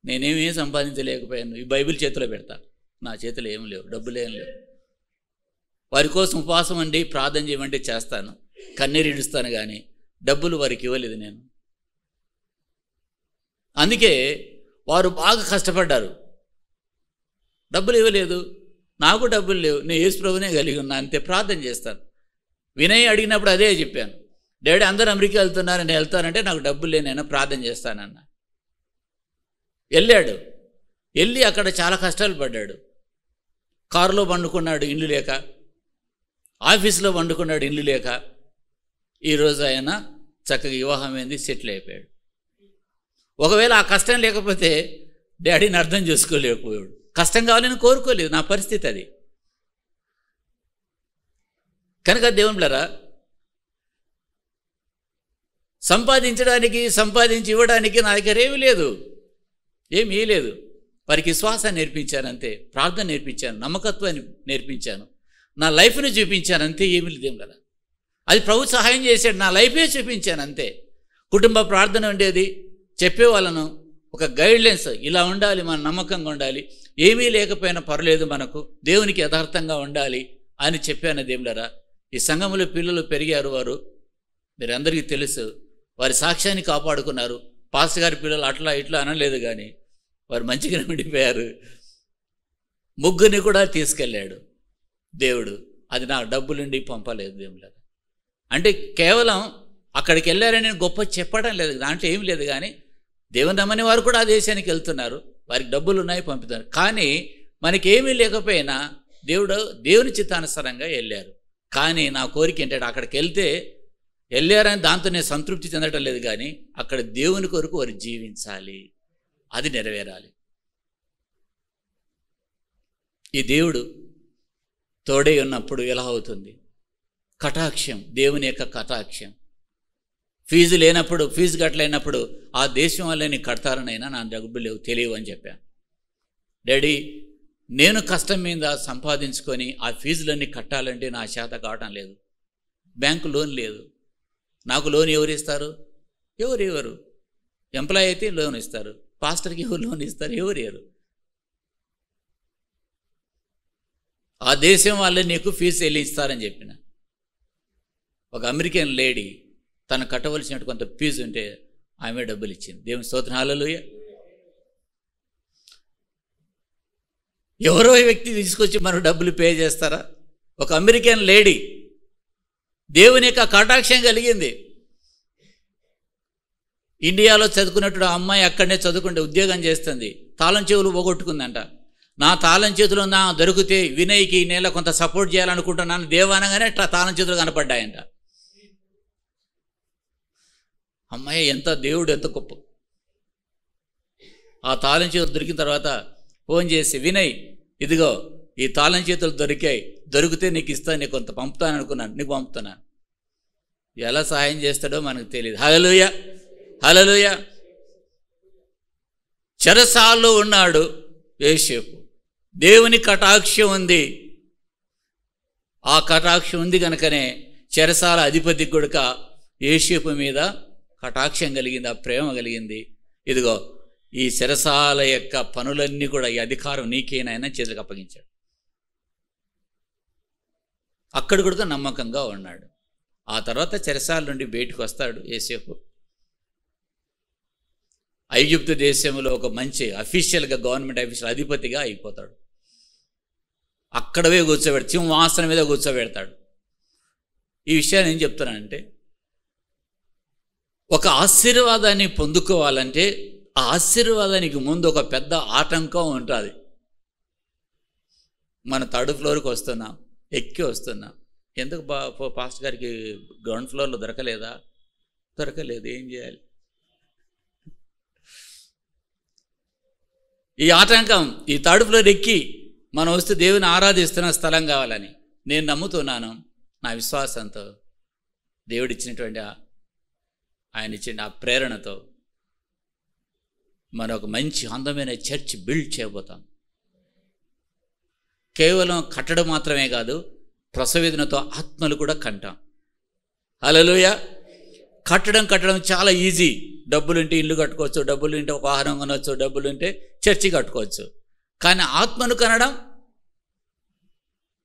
నేనేమీ సంపాదించలేకపోయాను, ఈ బైబిల్ చేతిలో పెడతా. నా చేతిలో ఏం లేవు, డబ్బులు ఏం లేవు. వారి కోసం ఉపవాసం అండి, ప్రార్థన చేయమంటే చేస్తాను, కన్నీరు ఇడుస్తాను, కానీ డబ్బులు వారికి ఇవ్వలేదు నేను. అందుకే వారు బాగా కష్టపడ్డారు, డబ్బులు ఇవ్వలేదు, నాకు డబ్బులు లేవు, నేను యేసు ప్రభువునే కలిగి ఉన్నా, అంతే. ప్రార్థన చేస్తాను. వినయ్ అడిగినప్పుడు అదే చెప్పాను, డాడీ అందరూ అమెరికా వెళ్తున్నారు, నేను వెళ్తానంటే నాకు డబ్బులు లేనైనా ప్రార్థన చేస్తానన్న. వెళ్ళాడు, వెళ్ళి అక్కడ చాలా కష్టాలు పడ్డాడు. కారులో వండుకున్నాడు, ఇల్లు లేక. ఆఫీసులో వండుకున్నాడు, ఇల్లు లేక. ఈరోజు ఆయన చక్కగా వివాహం అయింది, సెటిల్ అయిపోయాడు. ఒకవేళ ఆ కష్టం లేకపోతే డాడీని అర్థం చేసుకోలేకపోయాడు. కష్టం కావాలని కోరుకోలేదు, నా పరిస్థితి అది. కనుక దేవుని బిడ్డలారా, సంపాదించి ఇవ్వడానికి నా దగ్గర ఏమీ లేదు, ఏమీ లేదు. వారికి విశ్వాసాన్ని నేర్పించాను అంతే, ప్రార్థన నేర్పించాను, నమ్మకత్వాన్ని నేర్పించాను, నా లైఫ్ని చూపించాను అంతే. ఏమీ లేదు కదా, అది ప్రభు సహాయం చేశాడు, నా లైఫే చూపించాను అంతే. కుటుంబ ప్రార్థన ఉండేది, చెప్పేవాళ్ళను ఒక గైడ్లైన్స్, ఇలా ఉండాలి, మన నమ్మకంగా ఉండాలి, ఏమీ లేకపోయినా పర్లేదు, మనకు దేవునికి యథార్థంగా ఉండాలి అని చెప్పాను. దేవులారా, ఈ సంఘంలో పిల్లలు పెరిగారు, వారు మీరందరికీ తెలుసు, వారి సాక్ష్యాన్ని కాపాడుకున్నారు. పాస్టర్ గారి పిల్లలు అట్లా ఇట్లా అనలేదు, కానీ వారు మంచిగానే ఉండిపోయారు. ముగ్గురిని కూడా తీసుకెళ్ళాడు దేవుడు. అది నాకు డబ్బులుండి పంపలేదు దేవులారా. అంటే కేవలం అక్కడికి వెళ్ళారని నేను గొప్ప చెప్పడం లేదు, దాంట్లో ఏమి లేదు. కానీ దేవుని నమ్మని వారు కూడా ఆ దేశానికి వెళ్తున్నారు, వారికి డబ్బులు ఉన్నాయి, పంపుతున్నారు. కానీ మనకేమీ లేకపోయినా దేవుని చిత్తానుసారంగా వెళ్ళారు. కానీ నా కోరిక ఏంటంటే, అక్కడికి వెళ్తే వెళ్ళారని దాంతో నేను సంతృప్తి చెందడం లేదు, కానీ అక్కడ దేవుని కొరకు వారు జీవించాలి, అది నెరవేరాలి. ఈ దేవుడు తోడే ఉన్నప్పుడు ఎలా అవుతుంది? కటాక్షం, దేవుని యొక్క కటాక్షం. ఫీజు లేనప్పుడు, ఫీజు కట్టలేనప్పుడు ఆ దేశం వాళ్ళని కడతారనైనా నా డబ్బులు లేవు, తెలియవు అని చెప్పాను. డాడీ, నేను కష్టం మీద సంపాదించుకొని ఆ ఫీజులన్నీ కట్టాలంటే నా చేత కావటం లేదు. బ్యాంకు లోన్ లేదు, నాకు లోన్ ఎవరు ఇస్తారు? ఎవరు ఎంప్లాయ్ అయితే లోన్ ఇస్తారు, పాస్టర్కి ఎవరు లోన్ ఇస్తారు? ఎవరు? ఆ దేశం వాళ్ళే నీకు ఫీజు చెల్లిస్తారని చెప్పిన. ఒక అమెరికన్ లేడీ తను కట్టవలసినట్టు కొంత ఫీజు ఉంటే ఆమె డబ్బులు ఇచ్చింది. దేవుని స్తోత్రం, హల్లెలూయా. ఎవరో వ్యక్తి తీసుకొచ్చి మనం డబ్బులు పే చేస్తారా? ఒక అమెరికన్ లేడీ, దేవుని యొక్క కటాక్షం కలిగింది. ఇండియాలో చదువుకున్నట్టు ఆ అమ్మాయి అక్కడనే చదువుకుంటే ఉద్యోగం చేస్తుంది, తాళం చెవులు పోగొట్టుకుందంట. నా తాళం చేతిలో నా దొరికితే వినయ్కి ఈ నెల కొంత సపోర్ట్ చేయాలనుకుంటున్నాను దేవానగానే తాళం చేతులు కనపడ్డాయంట. అమ్మాయి ఎంత దేవుడు ఎంత గొప్ప. ఆ తాళం చేతులు దొరికిన తర్వాత ఫోన్ చేసి, వినయ్ ఇదిగో ఈ తాళం చేతులు దొరికితే నీకు ఇస్తాను, నీకు కొంత పంపుతాను అనుకున్నాను, నీకు పంపుతున్నాను. ఎలా సహాయం చేస్తాడో మనకు తెలియదు. హల్లెలూయా, హల్లెలూయా. చెరసాల్లో ఉన్నాడు యోసేపు. దేవుని కటాక్షం ఉంది. ఆ కటాక్షం ఉంది కనుకనే చెరసాల అధిపతి కొడుక యోసేపు మీద కటాక్షం కలిగింది, ఆ ప్రేమ కలిగింది. ఇదిగో ఈ చెరసాల యొక్క పనులన్నీ కూడా ఈ అధికారం నీకేనైనా చేతులకు అప్పగించాడు. అక్కడ కూడా నమ్మకంగా ఉన్నాడు. ఆ తర్వాత చెరసాల నుండి బయటకు వస్తాడు యోసేపు. ఐగుప్తు దేశంలో ఒక మంచి అఫీషియల్గా గవర్నమెంట్ ఆఫీసర్ అధిపతిగా అయిపోతాడు. అక్కడవే కూర్చోబెడతాడు, సింహాసనం మీద కూర్చోబెడతాడు. ఈ విషయాన్ని ఏం చెప్తానంటే, ఒక ఆశీర్వాదాన్ని పొందుకోవాలంటే ఆ ఆశీర్వాదానికి ముందు ఒక పెద్ద ఆటంకం ఉంటుంది. మన థర్డ్ ఫ్లోర్కి వస్తున్నాం, ఎక్కి వస్తున్నాం. ఎందుకు పాస్టర్ గారికి గ్రౌండ్ ఫ్లోర్లో దొరకలేదా? దొరకలేదు, ఏం చేయాలి? ఈ ఆటంకం, ఈ థర్డ్ ఫ్లోర్ ఎక్కి మనం వస్తే దేవుని ఆరాధిస్తున్న స్థలం కావాలని నేను నమ్ముతున్నాను. నా విశ్వాసంతో దేవుడిచ్చినటువంటి ఆయన ఇచ్చిన ఆ ప్రేరణతో మనం ఒక మంచి అందమైన చర్చ్ బిల్డ్ చేయబోతాం. కేవలం కట్టడం మాత్రమే కాదు, ప్రసవేదనతో ఆత్మలు కూడా కంటాం. హల్లెలూయా. కట్టడం చాలా ఈజీ. డబ్బులుంటే ఇల్లు కట్టుకోవచ్చు, డబ్బులుంటే ఒక వాహనం కొనవచ్చు, డబ్బులుంటే చర్చి కట్టుకోవచ్చు. కానీ ఆత్మను కనడం,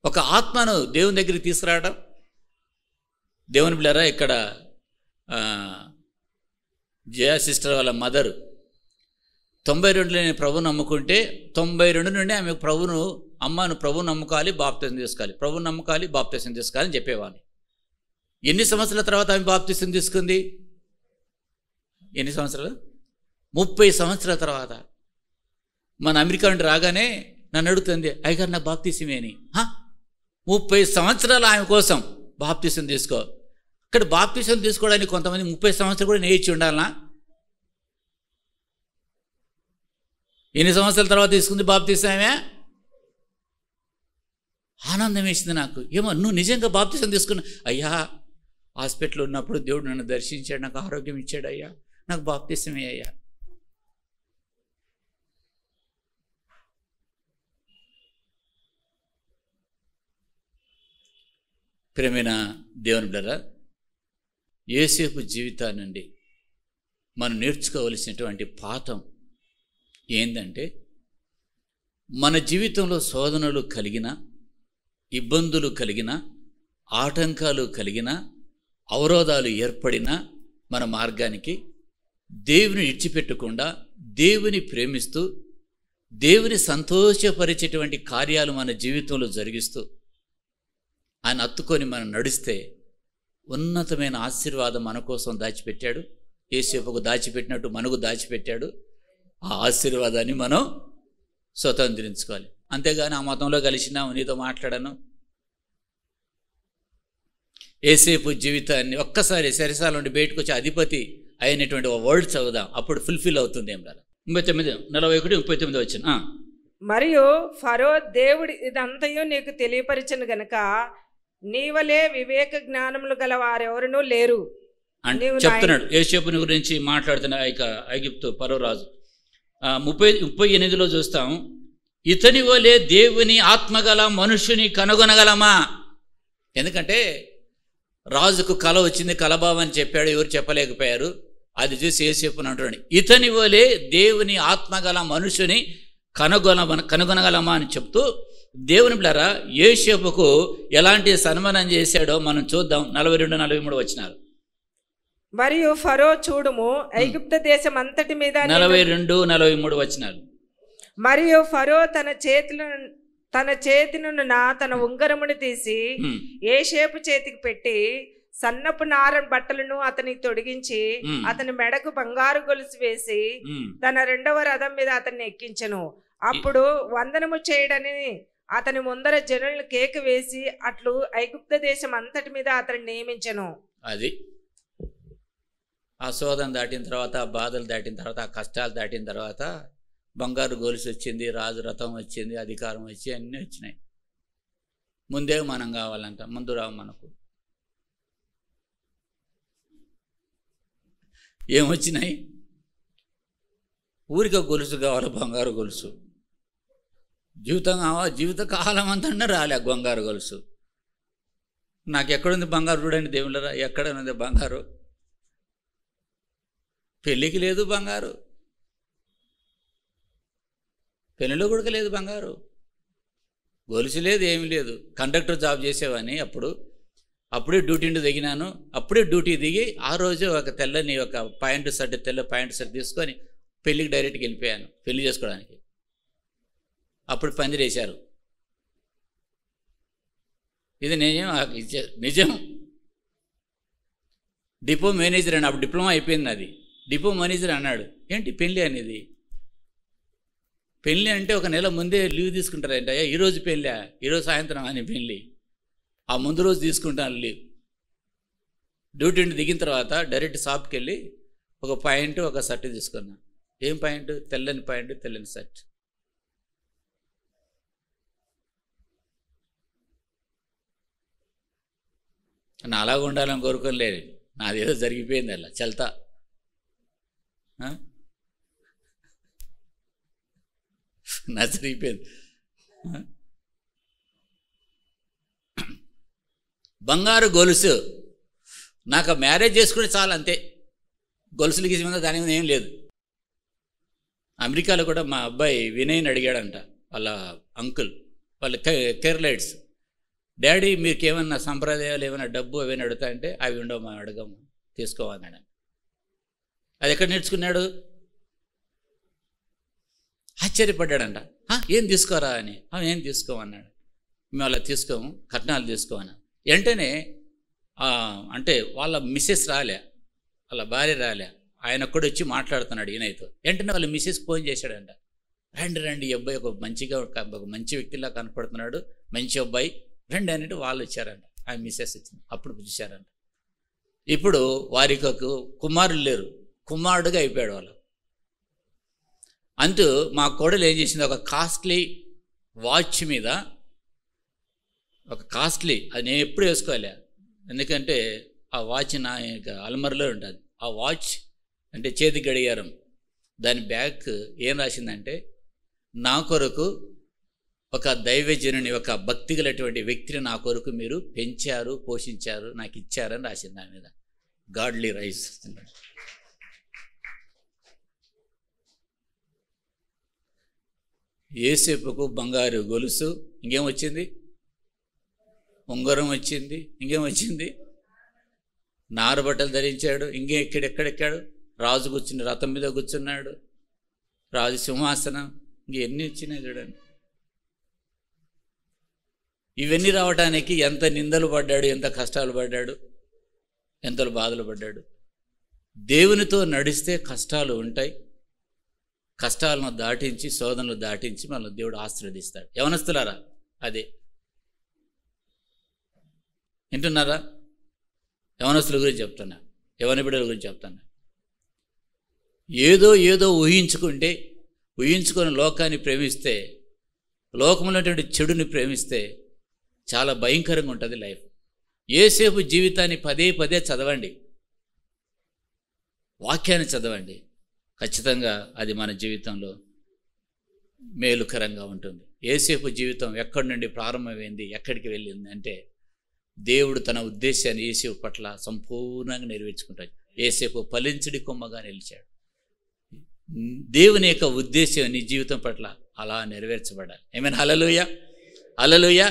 ఒక ఆత్మను దేవుని దగ్గరికి తీసుకురావడం. దేవుని బిడ్డలారా, ఇక్కడ జయ సిస్టర్ వాళ్ళ మదరు 92లో నేను ప్రభువుని నమ్ముకుంటే 92 నుండి ఆమె అమ్మను ప్రభువుని నమ్ముకోవాలి, బాప్తిసం తీసుకోవాలి, ప్రభువుని నమ్ముకోవాలి, బాప్తిసం తీసుకోవాలని చెప్పేవాళ్ళు. ఎన్ని సంవత్సరాల తర్వాత ఆమె బాప్తిసం తీసుకుంది? ఎన్ని సంవత్సరాలు? 30 సంవత్సరాల తర్వాత. మన అమెరికా నుండి రాగానే నన్ను అడుగుతుంది, అయ్యగారు నా బాప్తిసమే అని. 30 సంవత్సరాలు ఆమె కోసం బాప్తిసం తీసుకో. ఇక్కడ బాప్తిసం తీసుకోవడానికి కొంతమంది 30 సంవత్సరాలు కూడా నేర్చి ఉండాలనా? ఎన్ని సంవత్సరాల తర్వాత తీసుకుంది బాప్తిసం ఆమె? ఆనందం వేసింది నాకు. ఏమో నువ్వు నిజంగా బాప్తిసం తీసుకున్నా? అయ్యా, హాస్పిటల్లో ఉన్నప్పుడు దేవుడు నన్ను దర్శించాడు, నాకు ఆరోగ్యం ఇచ్చాడు అయ్యా, నాకు బాప్తిసమే అయ్యా. ప్రేమైన దేవుని బిడ్డలారా, యోసేపు జీవితాన్ని నుండి మనం నేర్చుకోవలసినటువంటి పాఠం ఏంటంటే, మన జీవితంలో శోధనలు కలిగిన, ఇబ్బందులు కలిగిన, ఆటంకాలు కలిగిన, అవరోధాలు ఏర్పడిన మన మార్గానికి దేవుని విడిచిపెట్టకుండా దేవుని ప్రేమిస్తూ దేవుని సంతోషపరిచేటువంటి కార్యాలు మన జీవితంలో జరిగిస్తూ ఆయన హత్తుకొని మనం నడిస్తే ఉన్నతమైన ఆశీర్వాదం మన కోసం దాచిపెట్టాడు. యోసేపుకు దాచిపెట్టినట్టు మనకు దాచిపెట్టాడు. ఆ ఆశీర్వాదాన్ని మనం స్వతంత్రించుకోవాలి. అంతేగాని ఆ మతంలో కలిసినాము, నీతో మాట్లాడాను. యోసేపు జీవితాన్ని ఒక్కసారి చెరసాల నుండి బయటకు వచ్చి అధిపతి అయినటువంటి వర్డ్ చదువుదాం, అప్పుడు ఫుల్ఫిల్ అవుతుంది. ఏం రాదు. 39 వచ్చిన. మరియు ఫరో, దేవుడు ఇదంతయు నీకు తెలియపరిచను గనక నీవలే వివేక జ్ఞానములు గల వారెవరునూ లేరు అంటే చెప్తున్నాడు. యోసేపుని గురించి మాట్లాడుతున్న ఐగుప్తు ఫరో రాజు. 38లో చూస్తాం, ఇతని వలే దేవుని ఆత్మగల మనుషుని కనుగొనగలమా? ఎందుకంటే రాజుకు కల వచ్చింది, కలభావని చెప్పాడు, ఎవరు చెప్పలేకపోయారు. అది చూసి యోసేపుని అంటున్నాడు, ఇతని వలే దేవుని ఆత్మగల మనుషుని కనుగొనగలమా అని చెప్తూ దేవుని బిడ్డలారా యోసేపుకు ఎలాంటి సన్మానం చేశాడో మనం చూద్దాం. 42-43 వచనాలు. మరియు ఫరో చూడుము, ఐగుప్తు దేశం అంతటి మీద 42-43 వచనాలు. మరియు ఫరో తన చేతి నుండి తన ఉంగరమును తీసి యోసేపు చేతికి పెట్టి సన్నపు నార బట్టలను అతనికి తొడిగించి అతని మెడకు బంగారు గొలుసు వేసి తన రెండవ రథం మీద అతన్ని ఎక్కించెను. అప్పుడు వందనము చేయడని అతని ముందర జనులను కేక వేసి అట్లు ఐగుప్త దేశం అంతటి మీద అతన్ని నియమించెను. అది ఆ శోధన దాటిన తర్వాత, ఆ బాధలు దాటిన తర్వాత, ఆ కష్టాలు దాటిన తర్వాత బంగారు గొలుసు వచ్చింది, రాజు రథం వచ్చింది, అధికారం వచ్చి అన్నీ వచ్చినాయి. ముందే మనం కావాలంట, ముందు రావు మనకు. ఏమొచ్చినాయి? ఊరిక గొలుసు కావాలి, బంగారు గొలుసు. జీవిత కాలం అంతా రాలే బంగారు గొలుసు. నాకు ఎక్కడుంది బంగారు? చూడండి దేవుళ్ళరా, ఎక్కడ ఉంది బంగారు? పెళ్ళికి లేదు బంగారు, పెళ్ళిలో కూడా లేదు బంగారు, గొలుసు లేదు, ఏమీ లేదు. కండక్టర్ జాబ్ చేసేవాడిని అప్పుడే డ్యూటీ దిగినాను. అప్పుడే డ్యూటీ దిగి ఆ రోజు ఒక తెల్లని ఒక తెల్ల ప్యాంటు షర్ట్ తీసుకొని పెళ్ళికి డైరెక్ట్గా వెళ్ళిపోయాను, పెళ్లి చేసుకోవడానికి. అప్పుడు పందిరేశారు. ఇది నిజం. డిపో మేనేజర్ అని, అప్పుడు డిప్లొమా అయిపోయింది అది. డిపో మేనేజర్ అన్నాడు, ఏంటి పెళ్ళి అనేది? పెళ్ళి అంటే ఒక నెల ముందే లీవ్ తీసుకుంటారంట. ఈరోజు పెళ్ళా? ఈరోజు సాయంత్రం అని పెళ్ళి. ఆ ముందు రోజు తీసుకుంటాను లీవ్. డ్యూటీ దిగిన తర్వాత డైరెక్ట్ షాప్కి వెళ్ళి ఒక ప్యాంటు ఒక షర్ట్ తీసుకున్నా. ఏం ప్యాంటు? తెల్లని ప్యాంటు, తెల్లని షర్ట్. నా అలాగ ఉండాలని కోరుకోలేదు, నాదేదో జరిగిపోయింది అలా చల్తా. నా జరిగిపోయింది. బంగారు గొలుసు నాకు మ్యారేజ్ చేసుకుంటే చాలు, అంతే. గొలుసులు గీసి మీద దాని మీద ఏం లేదు. అమెరికాలో కూడా మా అబ్బాయి వినయ్ని అడిగాడంట వాళ్ళ అంకుల్, వాళ్ళ కేరళైట్స్, డాడీ మీకు ఏమన్నా సంప్రదాయాలు ఏమైనా డబ్బు ఏమైనా అడుగుతా అంటే అవి ఉండవు, మనం అడగము, తీసుకోవాలన్నాడు. అది ఎక్కడ నేర్చుకున్నాడు? ఆశ్చర్యపడ్డాడంట. ఏం తీసుకోరా అని. ఏం తీసుకోమన్నాడు. మేము అలా తీసుకోము, కట్నాలు తీసుకోమన్నా. వెంటనే అంటే వాళ్ళ మిస్సెస్ రాలే, వాళ్ళ భార్య రాలే, ఆయన కూడా వచ్చి మాట్లాడుతున్నాడు ఈయనతో. వెంటనే వాళ్ళ మిస్సెస్ ఫోన్ చేశాడంట, రండి ఈ అబ్బాయి ఒక మంచి వ్యక్తిలా కనపడుతున్నాడు, మంచి అబ్బాయి రండి అన్నట్టు వాళ్ళు వచ్చారంట. ఆయన మిస్సెస్ వచ్చింది. అప్పుడు చూశారంట. ఇప్పుడు వారికి ఒక కుమారులు లేరు, కుమారుడుగా అయిపోయాడు వాళ్ళు. అంటూ మా కోడలు ఏం చేసింది, ఒక కాస్ట్లీ వాచ్ మీద, ఒక కాస్ట్లీ, అది నేను ఎప్పుడు వేసుకోలే, ఎందుకంటే ఆ వాచ్ నా అల్మర్లో ఉంటుంది. ఆ వాచ్ అంటే చేతి గడియారం, దాని బ్యాక్ ఏం రాసిందంటే, నా కొరకు ఒక దైవజనుని, ఒక భక్తి గలటువంటి వ్యక్తిని నా కొరకు మీరు పెంచారు, పోషించారు, నాకు ఇచ్చారని రాసింది దాని మీద. Godly rice. యేసేపుకు బంగారు గొలుసు, ఇంకేం వచ్చింది? ఉంగరం వచ్చింది. ఇంకేం వచ్చింది? నారు బట్టలు ధరించాడు. ఎక్కడెక్కాడు? రాజు కూర్చుని రథం మీద కూర్చున్నాడు, రాజు సింహాసనం, ఇంకెన్ని వచ్చినాయి చూడండి. ఇవన్నీ రావడానికి ఎంత నిందలు పడ్డాడు, ఎంత కష్టాలు పడ్డాడు, ఎంత బాధలు పడ్డాడు. దేవునితో నడిస్తే కష్టాలు ఉంటాయి, కష్టాలను దాటించి, శోధనలు దాటించి మనల్ని దేవుడు ఆశీర్వదిస్తాడు. యవనస్తులారా, అదే వింటున్నారా? యవనస్తుల గురించి చెప్తున్నా, యవన బిడ్డల గురించి చెప్తున్నా. ఏదో ఊహించుకొని లోకాన్ని ప్రేమిస్తే, లోకంలోటువంటి చెడుని ప్రేమిస్తే చాలా భయంకరంగా ఉంటుంది లైఫ్. యేసేపు జీవితాన్ని పదే చదవండి, వాక్యాన్ని చదవండి. ఖచ్చితంగా అది మన జీవితంలో మేలుకరంగా ఉంటుంది. యేసేపు జీవితం ఎక్కడి నుండి ప్రారంభమైంది, ఎక్కడికి వెళ్ళింది అంటే, దేవుడు తన ఉద్దేశాన్ని యేసేపు పట్ల సంపూర్ణంగా నెరవేర్చుకుంటాడు. యేసేపు ఫలించడి కొమ్మగా నిలిచాడు. దేవుని యొక్క ఉద్దేశం నీ జీవితం పట్ల అలా నెరవేర్చబడాలి. ఏమైనా హల్లెలూయా, హల్లెలూయా.